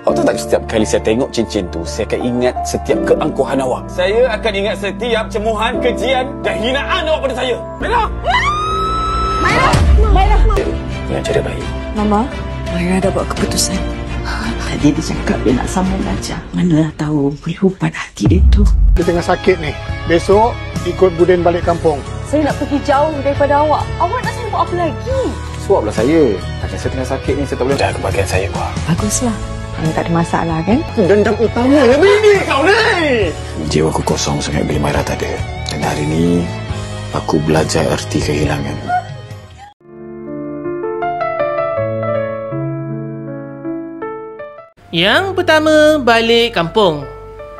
Awak tahu tak, setiap kali saya tengok cincin tu, saya akan ingat setiap keangkuhan awak. Saya akan ingat setiap cemuhan, kejian dan hinaan awak pada saya. Maira! Maira! Jangan cari bayi. Mama, Maira dah buat keputusan. Tadi dia cakap dia nak sambung belajar. Manalah tahu boleh upan hati dia tu. Dia tengah sakit ni. Besok ikut Buden balik kampung. Saya nak pergi jauh daripada awak. Awak nak saya buat apa lagi? Suaplah saya. Macam saya tengah sakit ni, saya tak boleh jaga kebahagiaan saya, Wah. Baguslah. Kalau tak ada masalah kan? Dendam utama yang ini kau ni. Jiwa aku kosong sangat bila Maira tak ada. Dan hari ni, aku belajar erti kehilangan. Yang pertama, balik kampung.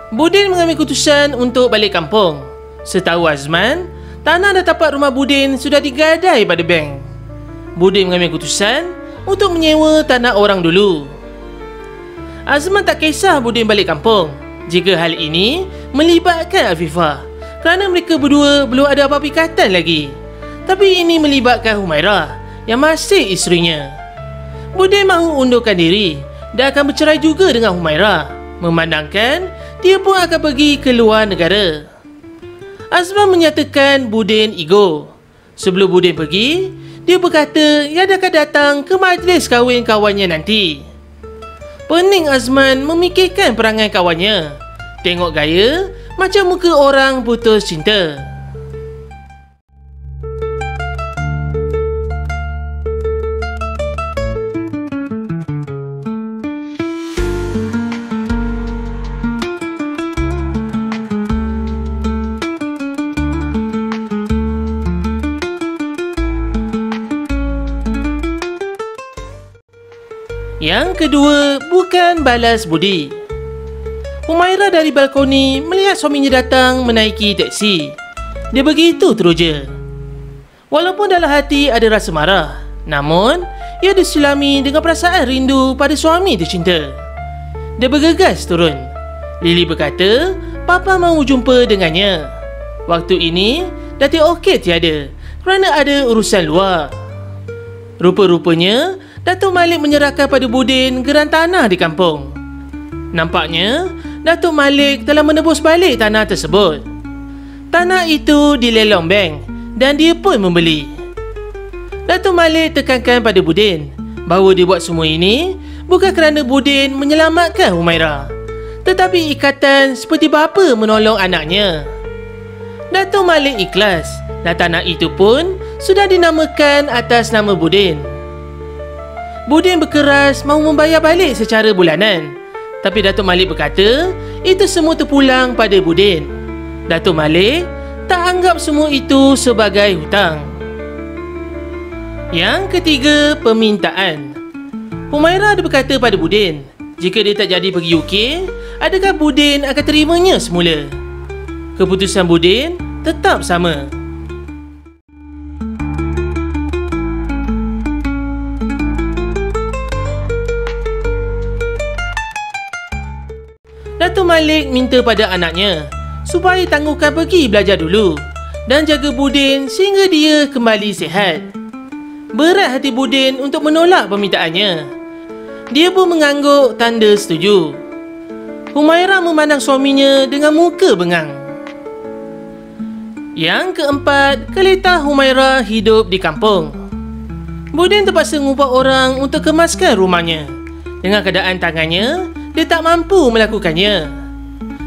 Budin mengambil keputusan untuk balik kampung. Setahu Azman, tanah dan tapak rumah Budin sudah digadai pada bank. Budin mengambil keputusan untuk menyewa tanah orang dulu. Azman tak kisah Budin balik kampung jika hal ini melibatkan Afifah, kerana mereka berdua belum ada apa-apa ikatan lagi. Tapi ini melibatkan Humairah yang masih isterinya. Budin mahu undurkan diri dan akan bercerai juga dengan Humairah, memandangkan dia pun akan pergi ke luar negara. Azman menyatakan Budin ego. Sebelum Budin pergi, dia berkata ia akan datang ke majlis kahwin kawannya nanti. Pening Azman memikirkan perangai kawannya. Tengok gaya macam muka orang putus cinta. Yang kedua, bukan balas budi. Humairah dari balkoni melihat suaminya datang menaiki teksi. Dia begitu teruja. Walaupun dalam hati ada rasa marah, namun ia diselami dengan perasaan rindu pada suami tercinta. Dia bergegas turun. Lily berkata, Papa mahu jumpa dengannya. Waktu ini, Datuk Orchid tiada kerana ada urusan luar. Rupa-rupanya, Datuk Malik menyerahkan pada Budin geran tanah di kampung. Nampaknya, Datuk Malik telah menebus balik tanah tersebut. Tanah itu dilelong bank dan dia pun membeli. Datuk Malik tekankan pada Budin bahawa dia buat semua ini bukan kerana Budin menyelamatkan Humairah, tetapi ikatan seperti bapa menolong anaknya. Datuk Malik ikhlas dan tanah itu pun sudah dinamakan atas nama Budin. Budin berkeras mahu membayar balik secara bulanan, tapi Datuk Malik berkata itu semua terpulang pada Budin. Datuk Malik tak anggap semua itu sebagai hutang. Yang ketiga, permintaan. Humairah ada berkata pada Budin, jika dia tak jadi pergi UK, adakah Budin akan terimanya semula? Keputusan Budin tetap sama. Datuk Malik minta pada anaknya supaya tangguhkan pergi belajar dulu dan jaga Budin sehingga dia kembali sihat. Berat hati Budin untuk menolak permintaannya. Dia pun mengangguk tanda setuju. Humairah memandang suaminya dengan muka bengang. Yang keempat, kelitah Humairah hidup di kampung. Budin terpaksa mengubah orang untuk kemaskan rumahnya. Dengan keadaan tangannya, dia tak mampu melakukannya.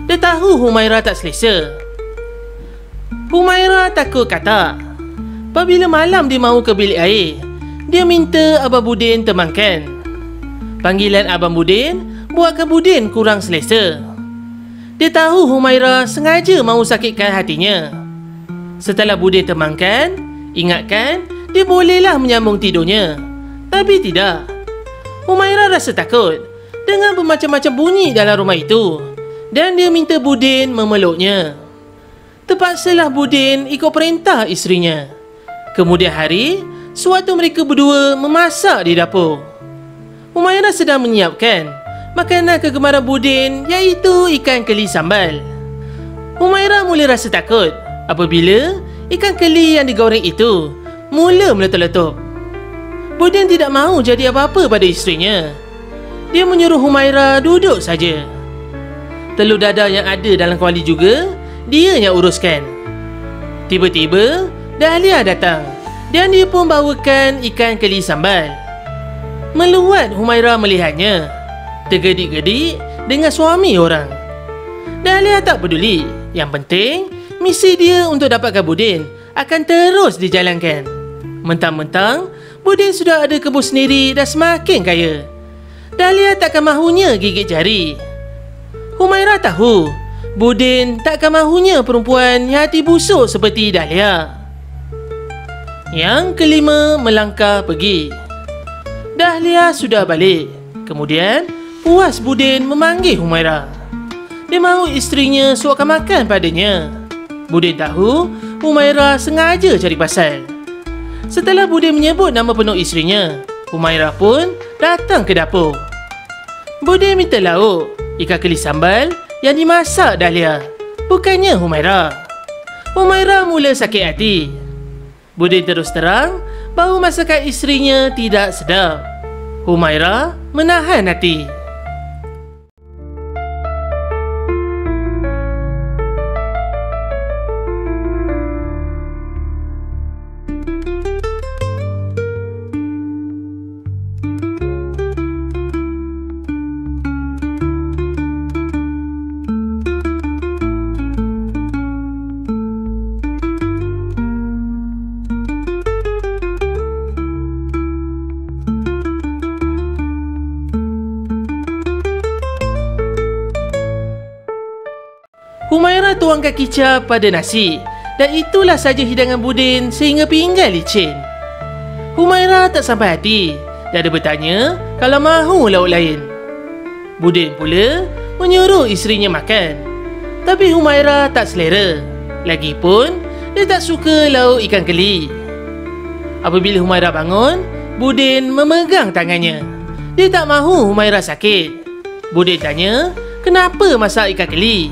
Dia tahu Humairah tak selesa. Humairah takut katak. Apabila malam dia mahu ke bilik air, dia minta Abang Budin temankan. Panggilan Abang Budin buatkan Budin kurang selesa. Dia tahu Humairah sengaja mahu sakitkan hatinya. Setelah Budin temankan, ingatkan dia bolehlah menyambung tidurnya. Tapi tidak. Humairah rasa takut dengan bermacam-macam bunyi dalam rumah itu dan dia minta Budin memeluknya. Terpaksalah Budin ikut perintah isterinya. Kemudian hari, sewaktu mereka berdua memasak di dapur, Humairah sedang menyiapkan makanan kegemaran Budin, iaitu ikan keli sambal. Humairah mula rasa takut apabila ikan keli yang digoreng itu mula meletup-letup. Budin tidak mahu jadi apa-apa pada isterinya. dia menyuruh Humaira duduk saja. Telur dadar yang ada dalam kuali juga dia yang uruskan. Tiba-tiba Dahlia datang dan dia pun bawakan ikan keli sambal. Meluat Humaira melihatnya, tergedik-gedik dengan suami orang. Dahlia tak peduli. Yang penting misi dia untuk dapatkan Budin akan terus dijalankan. Mentang-mentang Budin sudah ada kebun sendiri dan semakin kaya, Dahlia takkan mahunya gigit jari. Humaira tahu Budin takkan mahunya perempuan yang hati busuk seperti Dahlia. Yang kelima melangkah pergi. Dahlia sudah balik. Kemudian puas Budin memanggil Humaira. Dia mahu isterinya suapkan makan padanya. Budin tahu Humaira sengaja cari pasal. Setelah Budin menyebut nama penuh isterinya, Humaira pun datang ke dapur. Budin minta lauk, ikan keli sambal yang dimasak Dahlia, bukannya Humaira. Humaira mula sakit hati. Budin terus terang bahawa masakan isterinya tidak sedap. Humaira menahan hati. Humaira tuangkan kicap pada nasi dan itulah saja hidangan Budin sehingga pinggan licin. Humaira tak sampai hati dan dia bertanya kalau mahu lauk lain. Budin pula menyuruh isterinya makan. Tapi Humaira tak selera. Lagipun dia tak suka lauk ikan keli. Apabila Humaira bangun, Budin memegang tangannya. Dia tak mahu Humaira sakit. Budin tanya kenapa masak ikan keli.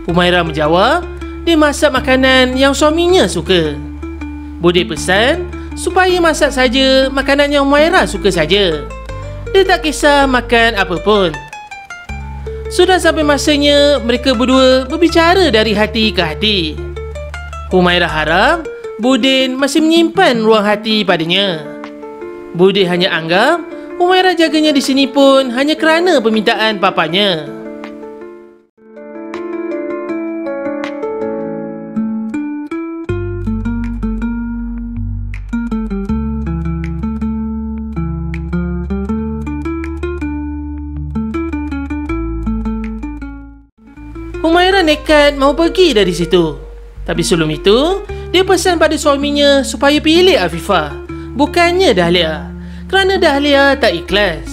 Humaira menjawab, dia masak makanan yang suaminya suka. Budin pesan supaya masak saja makanan yang Humaira suka saja. Dia tak kisah makan apa pun. Sudah sampai masanya mereka berdua berbicara dari hati ke hati. Humaira harap Budin masih menyimpan ruang hati padanya. Budin hanya anggap Humaira jaganya di sini pun hanya kerana permintaan papanya. Humaira nekat mahu pergi dari situ. Tapi sebelum itu, dia pesan pada suaminya supaya pilih Afifah, bukannya Dahlia, kerana Dahlia tak ikhlas.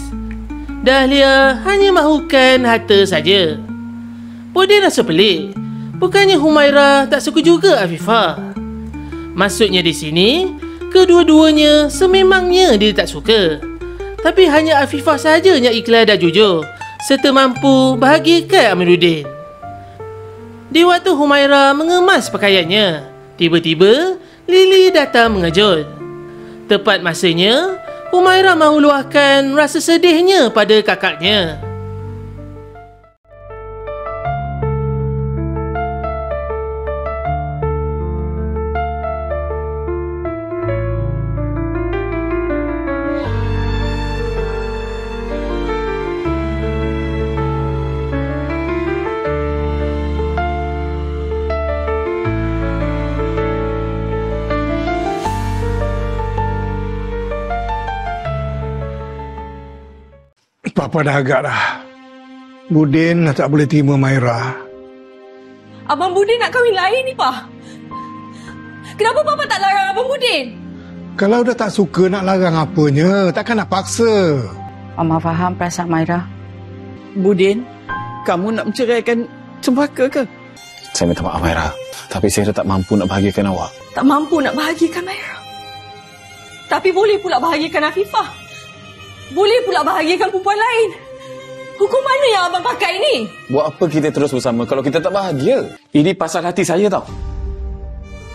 Dahlia hanya mahukan harta saja. Budin rasa pelik. Bukannya Humaira tak suka juga Afifah. Maksudnya di sini, kedua-duanya sememangnya dia tak suka. Tapi hanya Afifah saja yang ikhlas dan jujur, serta mampu bahagikan Amiruddin. Di waktu Humaira mengemas pakaiannya, tiba-tiba Lily datang mengejut. Tepat masanya, Humaira mahu luahkan rasa sedihnya pada kakaknya. Papa dah agak dah. Budin dah tak boleh terima Maira. Abang Budin nak kahwin lain ni, Pak. Kenapa Papa tak larang Abang Budin? Kalau dah tak suka nak larang apanya, takkan nak paksa. Mama faham perasaan Maira. Budin, kamu nak menceraikan Cempaka ke? Saya minta maaf Maira, tapi saya dah tak mampu nak bahagiakan awak. Tak mampu nak bahagiakan Maira. Tapi boleh pula bahagiakan Afifah. Boleh pula bahagiakan perempuan lain. Hukum mana yang abang pakai ni? Buat apa kita terus bersama kalau kita tak bahagia? Ini pasal hati saya tau.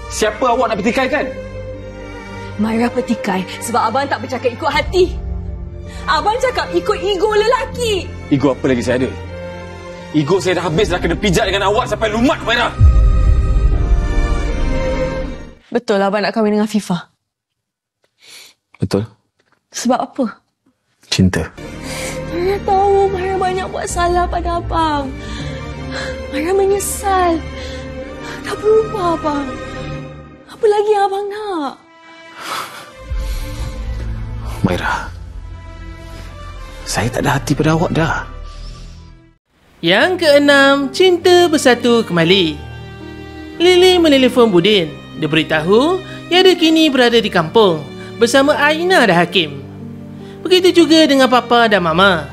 Siapa awak nak petikaikan? Maira petikai sebab abang tak bercakap ikut hati. Abang cakap ikut ego lelaki. Ego apa lagi saya ada? Ego saya dah habis, dah kena pijat dengan awak sampai lumat, Humaira. Betul abang nak kahwin dengan Afifah? Betul. Sebab apa? Cinta. Maira tahu Maira banyak buat salah pada abang. Maira menyesal. Dah berubah abang. Apa lagi abang nak? Humaira, saya tak ada hati pada awak dah. Yang keenam, cinta bersatu kembali. Lily menelefon Budin. Dia beritahu yang dia kini berada di kampung bersama Aina dan Hakim. Begitu juga dengan Papa dan Mama.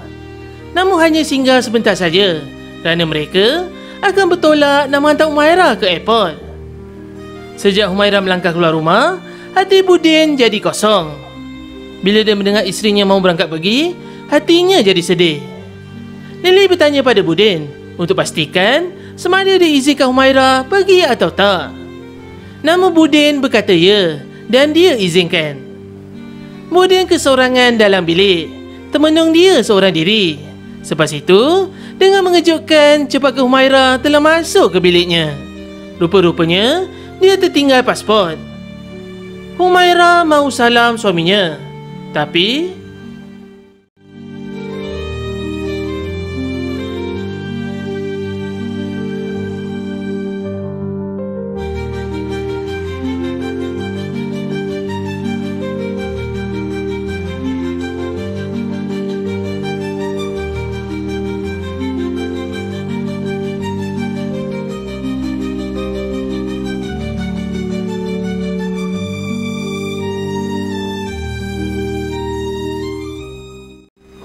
Namun hanya singgah sebentar saja kerana mereka akan bertolak nak menghantar Humaira ke airport. Sejak Humaira melangkah keluar rumah, hati Budin jadi kosong. Bila dia mendengar isterinya mahu berangkat pergi, hatinya jadi sedih. Lily bertanya pada Budin untuk pastikan sama ada diizinkan Humaira pergi atau tak. Namun Budin berkata ya dan dia izinkan. Budin kesorangan dalam bilik, termenung dia seorang diri. Selepas itu, dengan mengejutkan, cepaka Humaira telah masuk ke biliknya. Rupa-rupanya, dia tertinggal pasport. Humaira mahu salam suaminya, tapi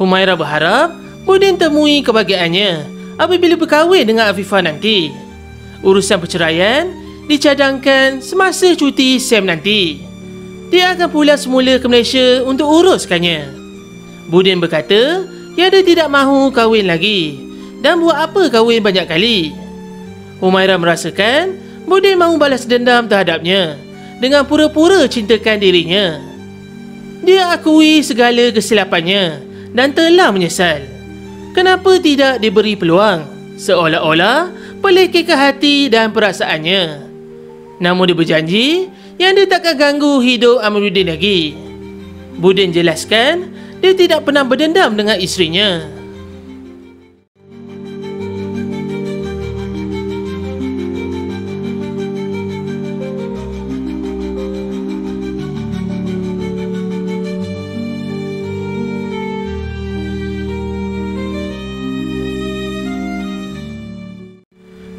Humaira berharap Budin temui kebahagiaannya apabila berkahwin dengan Afifah nanti. Urusan perceraian dicadangkan semasa cuti Sam nanti. Dia akan pulang semula ke Malaysia untuk uruskannya. Budin berkata yang dia tidak mahu kahwin lagi dan buat apa kahwin banyak kali. Humaira merasakan Budin mahu balas dendam terhadapnya dengan pura-pura cintakan dirinya. Dia akui segala kesilapannya dan telah menyesal. Kenapa tidak diberi peluang? Seolah-olah pelekehkan hati dan perasaannya. Namun dia berjanji yang dia takkan ganggu hidup Amiruddin lagi. Budin jelaskan dia tidak pernah berdendam dengan isterinya.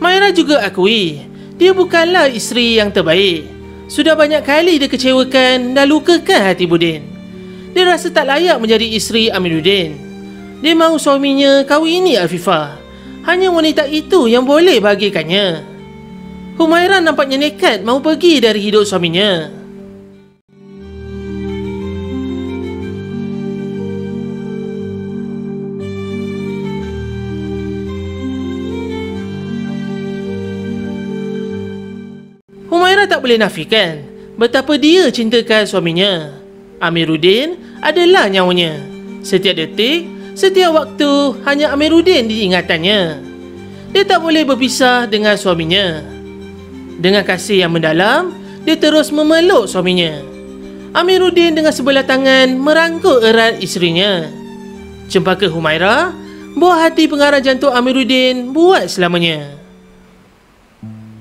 Maira juga akui dia bukanlah isteri yang terbaik. Sudah banyak kali dia kecewakan dan lukakan hati Budin. Dia rasa tak layak menjadi isteri Amiruddin. Dia mahu suaminya kahwini Afifah. Hanya wanita itu yang boleh bahagiakannya. Humaira nampaknya nekat mahu pergi dari hidup suaminya. Humaira tak boleh nafikan betapa dia cintakan suaminya. Amiruddin adalah nyawanya. Setiap detik, setiap waktu hanya Amiruddin diingatannya. Dia tak boleh berpisah dengan suaminya. Dengan kasih yang mendalam, dia terus memeluk suaminya. Amiruddin dengan sebelah tangan merangkul erat isterinya. Cempaka Humaira, buah hati pengarah jantung Amiruddin buat selamanya.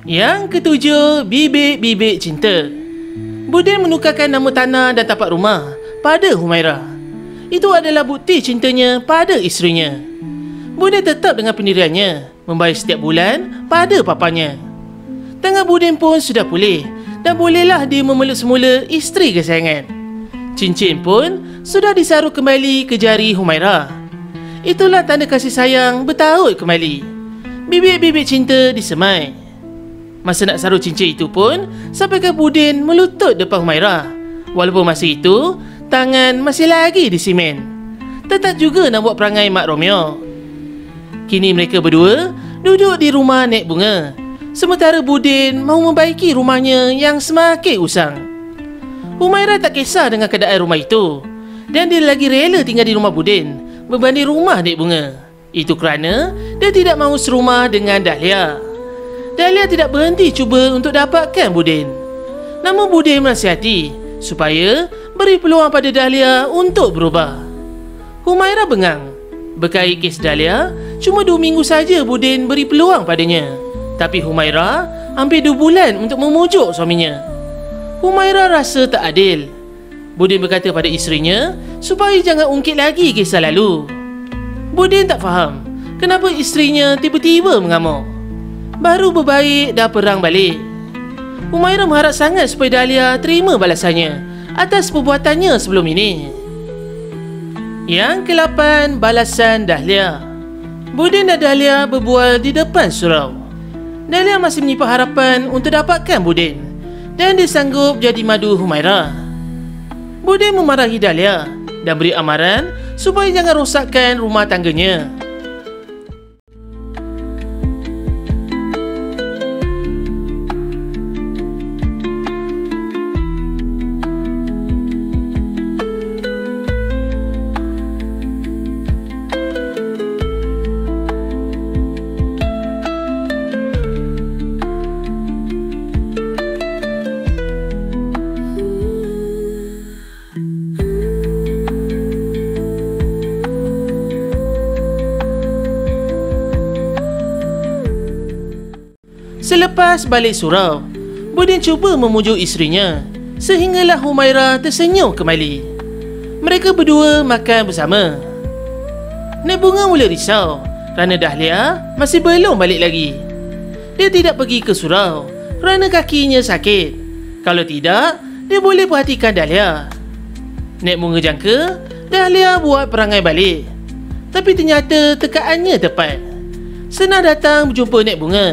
Yang ketujuh, bibit-bibit cinta. Budin menukarkan nama tanah dan tapak rumah pada Humaira. Itu adalah bukti cintanya pada isterinya. Budin tetap dengan pendiriannya, membayar setiap bulan pada papanya. Tangan Budin pun sudah pulih dan bolehlah dia memeluk semula isteri kesayangan. Cincin pun sudah disaruh kembali ke jari Humaira. Itulah tanda kasih sayang bertaut kembali. Bibit-bibit cinta disemai. Masa nak saruh cincin itu pun, sampaikan Budin melutut depan Humaira. Walaupun masa itu, tangan masih lagi di simen. Tetap juga nak buat perangai Mak Romeo. Kini mereka berdua duduk di rumah naik bunga. Sementara Budin mahu membaiki rumahnya yang semakin usang. Humaira tak kisah dengan keadaan rumah itu. Dan dia lagi rela tinggal di rumah Budin berbanding rumah Nek Bunga. Itu kerana dia tidak mahu serumah dengan Dahlia. Dahlia tidak berhenti cuba untuk dapatkan Budin. Namun Budin menasihati supaya beri peluang pada Dahlia untuk berubah. Humaira bengang. Berkait kes Dahlia, cuma 2 minggu saja Budin beri peluang padanya. Tapi Humaira hampir 2 bulan untuk memujuk suaminya. Humaira rasa tak adil. Budin berkata pada isterinya supaya jangan ungkit lagi kisah lalu. Budin tak faham kenapa isterinya tiba-tiba mengamuk. Baru berbaik dah perang balik. Humaira mengharap sangat supaya Dahlia terima balasannya atas perbuatannya sebelum ini. Yang ke-8, balasan Dahlia. Budin dan Dahlia berbual di depan surau. Dahlia masih menyimpan harapan untuk dapatkan Budin dan dia sanggup jadi madu Humaira. Budin memarahi Dahlia dan beri amaran supaya jangan rosakkan rumah tangganya. Selepas balik surau, Budin cuba memujuk isterinya sehinggalah Humaira tersenyum kembali. Mereka berdua makan bersama. Nek Bunga mula risau kerana Dahlia masih belum balik lagi. Dia tidak pergi ke surau kerana kakinya sakit. Kalau tidak, dia boleh perhatikan Dahlia. Nek Bunga jangka Dahlia buat perangai balik. Tapi ternyata tekaannya tepat. Senang datang berjumpa Nek Bunga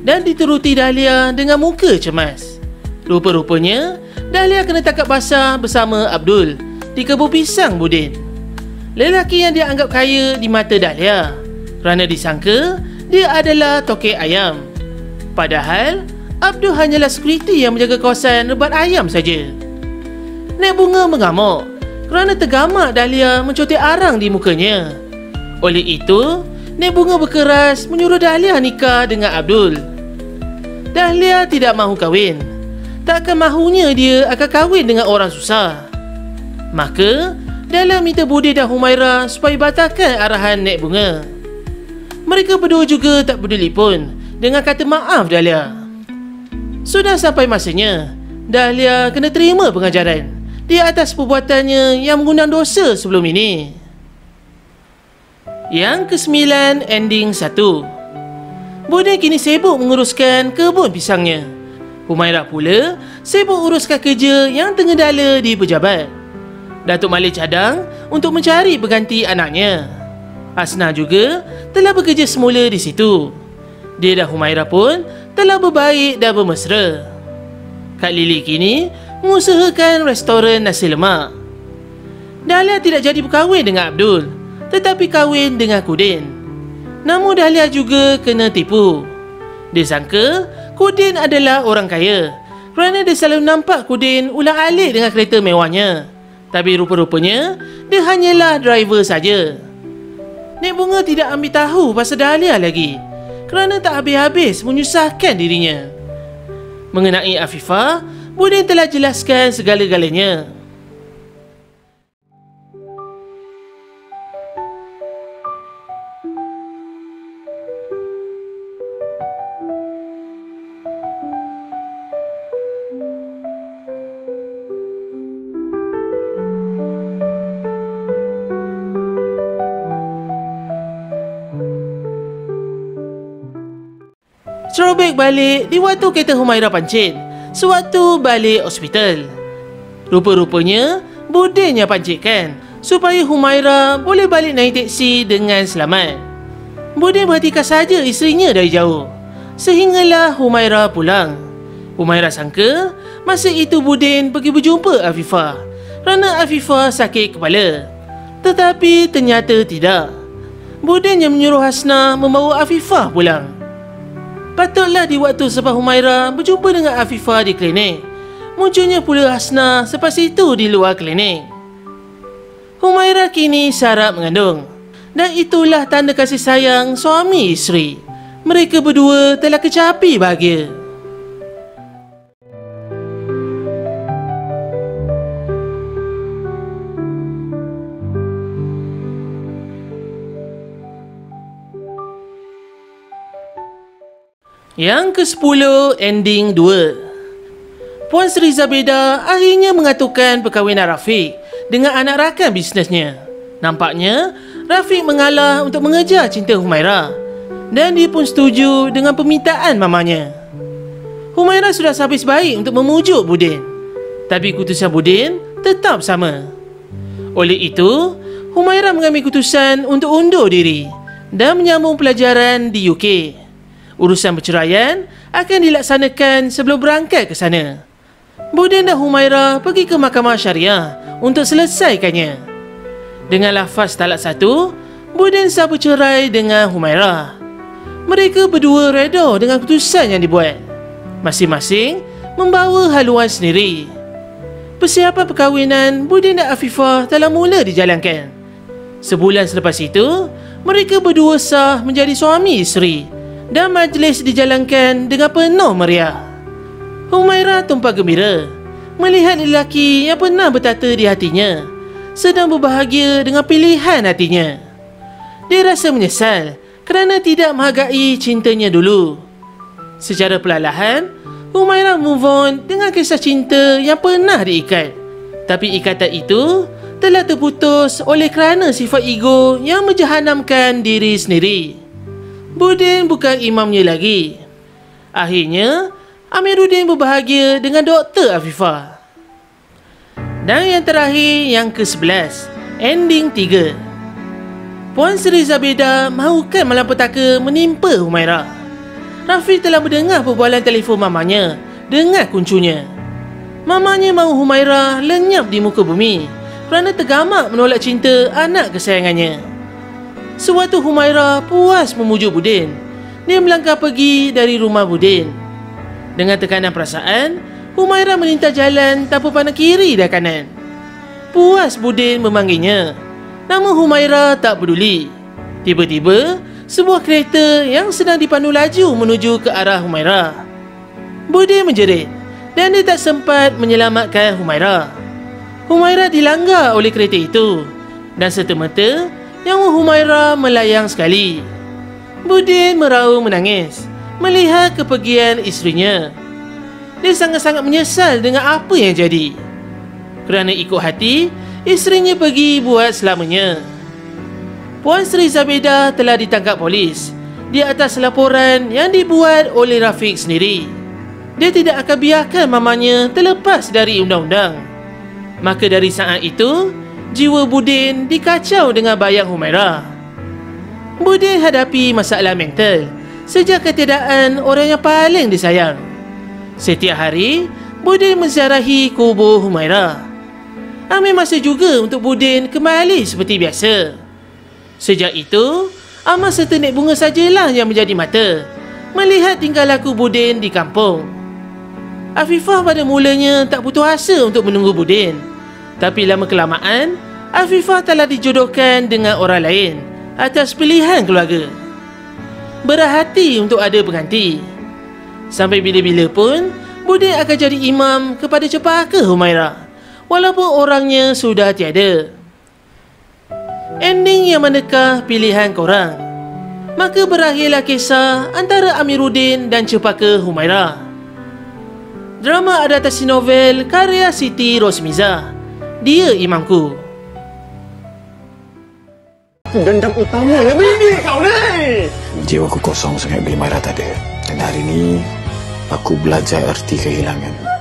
dan dituruti Dahlia dengan muka cemas. Rupa-rupanya Dahlia kena tangkap basah bersama Abdul di kebun pisang Budin. Lelaki yang dia anggap kaya di mata Dahlia kerana disangka dia adalah tokek ayam. Padahal Abdul hanyalah sekuriti yang menjaga kawasan rebat ayam saja. Nek Bunga mengamuk kerana tergamak Dahlia mencotek arang di mukanya. Oleh itu, Nek Bunga berkeras menyuruh Dahlia nikah dengan Abdul. Dahlia tidak mahu kahwin. Takkan mahunya dia akan kahwin dengan orang susah. Maka Dahlia minta Budin dan Humaira supaya batalkan arahan Nek Bunga. Mereka berdua juga tak peduli pun dengan kata maaf Dahlia. Sudah sampai masanya Dahlia kena terima pengajaran di atas perbuatannya yang mengundang dosa sebelum ini. Yang ke-9, ending 1. Budin kini sibuk menguruskan kebun pisangnya. Humaira pula sibuk uruskan kerja yang tengah-dala di pejabat. Datuk Malik cadang untuk mencari pengganti anaknya. Asna juga telah bekerja semula di situ. Dia dan Humaira pun telah berbaik dan bermesra. Kak Lily kini mengusahakan restoran nasi lemak. Dahlia tidak jadi berkahwin dengan Abdul, tetapi kahwin dengan Kudin. Namun Dahlia juga kena tipu. Dia sangka Kudin adalah orang kaya kerana dia selalu nampak Kudin ulang-alik dengan kereta mewahnya. Tapi rupa-rupanya dia hanyalah driver saja. Nek Bunga tidak ambil tahu pasal Dahlia lagi kerana tak habis-habis menyusahkan dirinya. Mengenai Afifah, Budin telah jelaskan segala-galanya. Throwback balik di waktu kereta Humaira pancit sewaktu balik hospital. Rupa-rupanya Budin yang pancitkan supaya Humaira boleh balik naik teksi dengan selamat. Budin perhatikan saja isterinya dari jauh sehinggalah Humaira pulang. Humaira sangka masa itu Budin pergi berjumpa Afifah kerana Afifah sakit kepala. Tetapi ternyata tidak. Budin yang menyuruh Hasna membawa Afifah pulang. Patutlah di waktu sebab Humaira berjumpa dengan Afifah di klinik, munculnya pula Hasna selepas itu di luar klinik. Humaira kini sarap mengandung. Dan itulah tanda kasih sayang suami isteri. Mereka berdua telah kecapi bahagia. Yang ke-10, ending 2. Puan Sri Zabeda akhirnya mengaturkan perkahwinan Rafiq dengan anak rakan bisnesnya. Nampaknya, Rafiq mengalah untuk mengejar cinta Humaira dan dia pun setuju dengan permintaan mamanya. Humaira sudah sehabis baik untuk memujuk Budin, tapi keputusan Budin tetap sama. Oleh itu, Humaira mengambil keputusan untuk undur diri dan menyambung pelajaran di UK. Urusan perceraian akan dilaksanakan sebelum berangkat ke sana. Budin dan Humaira pergi ke Mahkamah Syariah untuk selesaikannya. Dengan lafaz talak 1, Budin sah bercerai dengan Humaira. Mereka berdua reda dengan keputusan yang dibuat. Masing-masing membawa haluan sendiri. Persiapan perkahwinan Budin dan Afifah telah mula dijalankan. Sebulan selepas itu, mereka berdua sah menjadi suami isteri dan majlis dijalankan dengan penuh meriah. Humaira tumpah gembira melihat lelaki yang pernah bertata di hatinya sedang berbahagia dengan pilihan hatinya. Dia rasa menyesal kerana tidak menghargai cintanya dulu. Secara perlahan, Humaira move on dengan kisah cinta yang pernah diikat. Tapi ikatan itu telah terputus oleh kerana sifat ego yang menjahanamkan diri sendiri. Budin bukan imamnya lagi. Akhirnya, Amiruddin berbahagia dengan Dr. Afifah. Dan yang terakhir, yang ke-11, ending 3. Puan Sri Zabeda mahukan malapetaka menimpa Humaira. Rafiq telah mendengar perbualan telefon mamanya dengan kuncunya. Mamanya mahu Humaira lenyap di muka bumi kerana tergamak menolak cinta anak kesayangannya. Sewaktu Humaira puas memujuk Budin, dia melangkah pergi dari rumah Budin. Dengan tekanan perasaan, Humaira melintas jalan tanpa pandang kiri dan kanan. Puas Budin memanggilnya, namun Humaira tak peduli. Tiba-tiba, sebuah kereta yang sedang dipandu laju menuju ke arah Humaira. Budin menjerit dan dia tak sempat menyelamatkan Humaira. Humaira dilanggar oleh kereta itu dan serta-merta nyawa Humaira melayang sekali. Budin meraung menangis melihat kepergian isterinya. Dia sangat-sangat menyesal dengan apa yang jadi. Kerana ikut hati, isterinya pergi buat selamanya. Puan Sri Zabeda telah ditangkap polis di atas laporan yang dibuat oleh Rafiq sendiri. Dia tidak akan biarkan mamanya terlepas dari undang-undang. Maka dari saat itu, jiwa Budin dikacau dengan bayang Humaira. Budin hadapi masalah mental sejak ketiadaan orang yang paling disayang. Setiap hari, Budin menziarahi kubur Humaira. Ambil masa juga untuk Budin kembali seperti biasa. Sejak itu, Amal serta Nek Bunga sajalah yang menjadi mata melihat tingkah laku Budin di kampung. Afifah pada mulanya tak putus asa untuk menunggu Budin. Tapi lama-kelamaan, Afifah telah dijodohkan dengan orang lain atas pilihan keluarga. Berhati untuk ada pengganti. Sampai bila-bila pun, Budin akan jadi imam kepada cepaka Humaira, walaupun orangnya sudah tiada. Ending yang manakah pilihan korang? Maka berakhirlah kisah antara Amiruddin dan cepaka Humaira. Drama adaptasi novel karya Siti Rosmiza. Dia Imamku. Dendam utama yang ini kau ni. Jiwaku kosong sangat bila Maira tak ada. Dan hari ini, aku belajar arti kehilangan.